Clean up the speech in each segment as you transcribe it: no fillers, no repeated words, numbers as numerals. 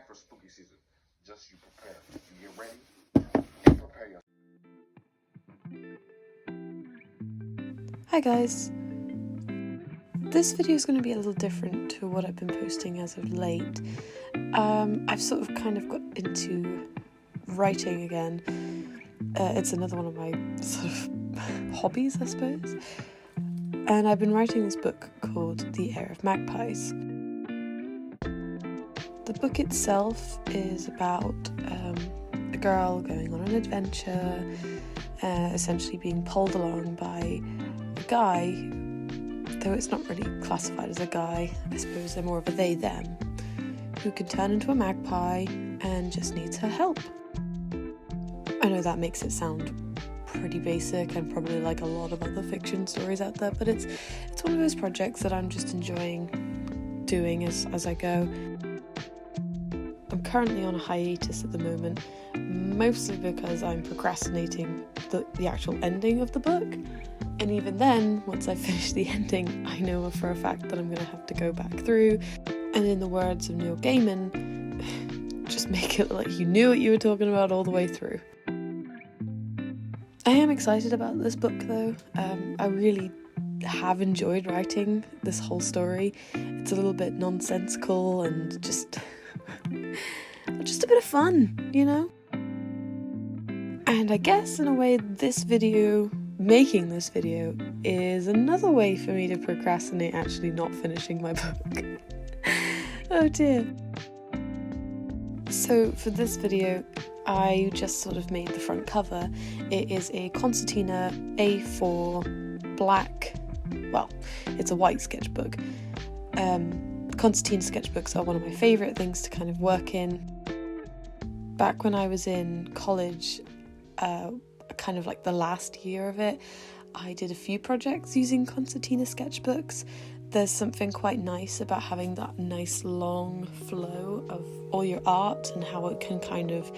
for spooky season. Just you prepare. You get ready and prepare yourself. Hi guys. This video is going to be a little different to what I've been posting as of late. I've sort of kind of got into writing again. It's another one of my sort of hobbies, I suppose. And I've been writing this book called The Heir of Magpies. The book itself is about a girl going on an adventure, essentially being pulled along by a guy, though it's not really classified as a guy. I suppose they're more of a they-them, who can turn into a magpie and just needs her help. I know that makes it sound pretty basic and probably like a lot of other fiction stories out there, but it's one of those projects that I'm just enjoying doing as I go. I'm currently on a hiatus at the moment, mostly because I'm procrastinating the actual ending of the book. And even then, once I finish the ending, I know for a fact that I'm going to have to go back through, and in the words of Neil Gaiman, just make it like you knew what you were talking about all the way through. I am excited about this book though. I really have enjoyed writing this whole story. It's a little bit nonsensical and just a bit of fun, you know? And I guess in a way making this video is another way for me to procrastinate actually not finishing my book. Oh dear. So for this video, I just sort of made the front cover. It is a concertina A4 black, well, it's a white sketchbook. Concertina sketchbooks are one of my favourite things to kind of work in. Back when I was in college, kind of like the last year of it, I did a few projects using concertina sketchbooks. There's something quite nice about having that nice long flow of all your art and how it can kind of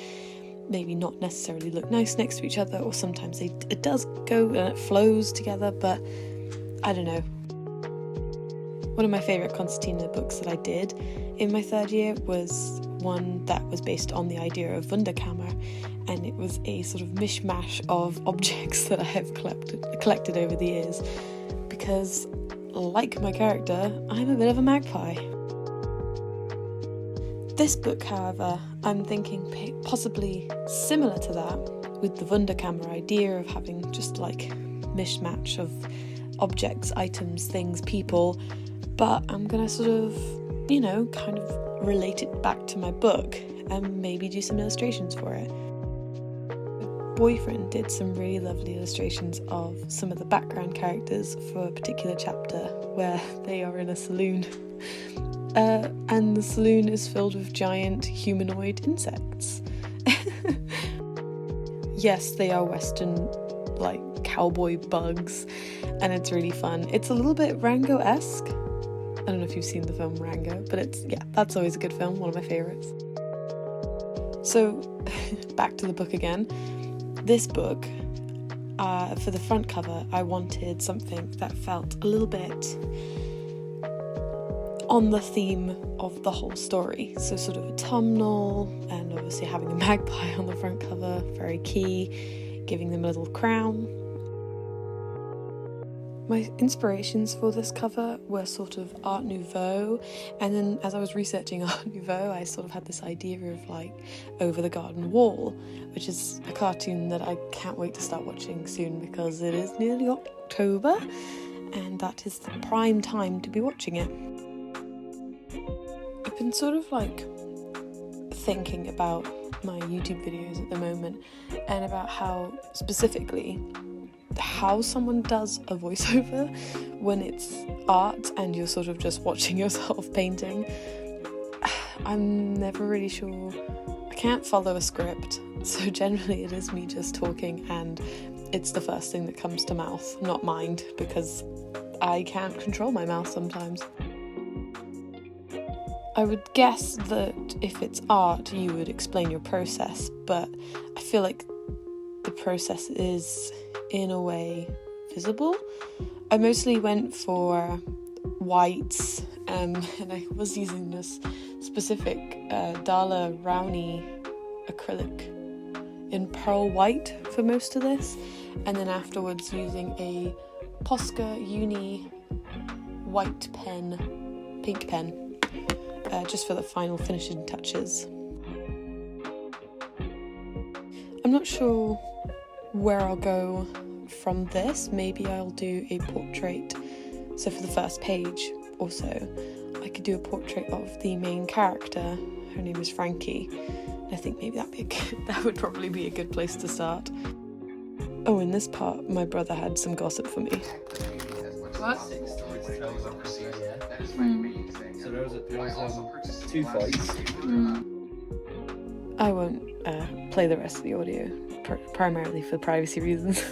maybe not necessarily look nice next to each other, or sometimes it does go and it flows together, but I don't know. One of my favourite concertina books that I did in my third year was one that was based on the idea of Wunderkammer, and it was a sort of mishmash of objects that I have collected over the years, because like my character, I'm a bit of a magpie. This book, however, I'm thinking possibly similar to that, with the Wunderkammer idea of having just like mishmash of objects, items, things, people, but I'm gonna sort of, kind of relate it back to my book and maybe do some illustrations for it. My boyfriend did some really lovely illustrations of some of the background characters for a particular chapter where they are in a saloon. And the saloon is filled with giant humanoid insects. Yes, they are Western, like, cowboy bugs, and it's really fun. It's a little bit Rango-esque. I don't know if you've seen the film Rango, but that's always a good film, one of my favourites. So, back to the book again. This book, for the front cover, I wanted something that felt a little bit on the theme of the whole story. So sort of autumnal, and obviously having a magpie on the front cover, very key, giving them a little crown. My inspirations for this cover were sort of Art Nouveau, and then as I was researching Art Nouveau, I sort of had this idea of like Over the Garden Wall, which is a cartoon that I can't wait to start watching soon because it is nearly October, and that is the prime time to be watching it. I've been sort of like thinking about my YouTube videos at the moment, and about how someone does a voiceover when it's art and you're sort of just watching yourself painting. I'm never really sure. I can't follow a script, so generally it is me just talking and it's the first thing that comes to mouth, not mind, because I can't control my mouth sometimes. I would guess that if it's art, you would explain your process, but I feel like the process is, in a way, visible. I mostly went for whites, and I was using this specific Dala Rowney acrylic in pearl white for most of this, and then afterwards using a Posca Uni white pen, pink pen, just for the final finishing touches. I'm not sure where I'll go from this. Maybe I'll do a portrait. So for the first page also, I could do a portrait of the main character. Her name is Frankie. I think maybe that would probably be a good place to start. Oh, in this part, my brother had some gossip for me. What? So there was 2 fights. I won't play the rest of the audio, primarily for privacy reasons.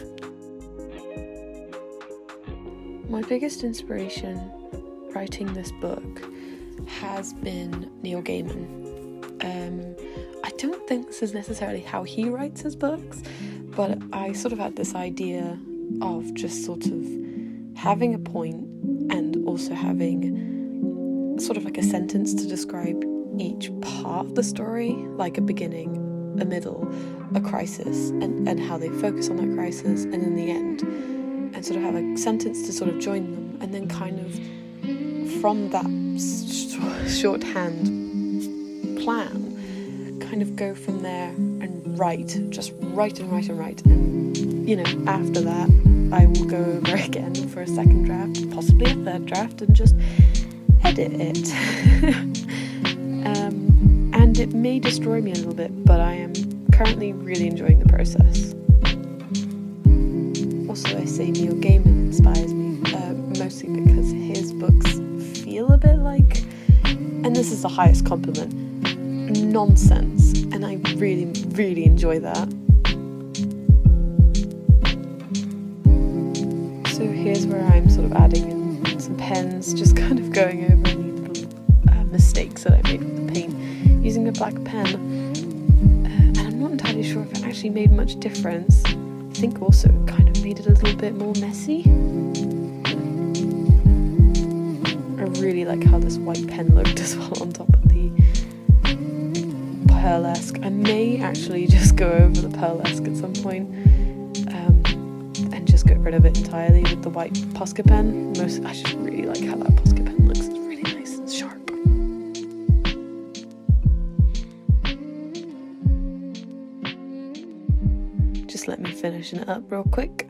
My biggest inspiration writing this book has been Neil Gaiman. I don't think this is necessarily how he writes his books, but I sort of had this idea of just sort of having a point and also having sort of like a sentence to describe each part of the story, like a beginning, a middle, a crisis, and how they focus on that crisis, and in the end, and sort of have a sentence to sort of join them, and then kind of from that shorthand plan, kind of go from there and write, and you know, after that I will go over again for a second draft, possibly a third draft, and just edit it. And it may destroy me a little bit, but I am currently really enjoying the process. Also, I say Neil Gaiman inspires me, mostly because his books feel a bit like, and this is the highest compliment, nonsense, and I really, really enjoy that. So here's where I'm sort of adding in some pens, just kind of going over any little mistakes that I made with the paint using the black pen, and I'm not entirely sure if it actually made much difference. I think also it kind of made it a little bit more messy. I really like how this white pen looked as well on top of the pearlesque. I may actually just go over the pearlesque at some point, and just get rid of it entirely with the white Posca pen. I just really like how that Posca pen looks. It's really nice and sharp. Just let me finish it up real quick.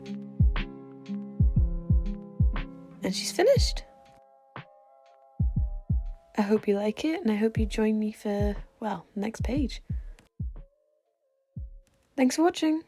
And she's finished. I hope you like it, and I hope you join me for, well, next page. Thanks for watching.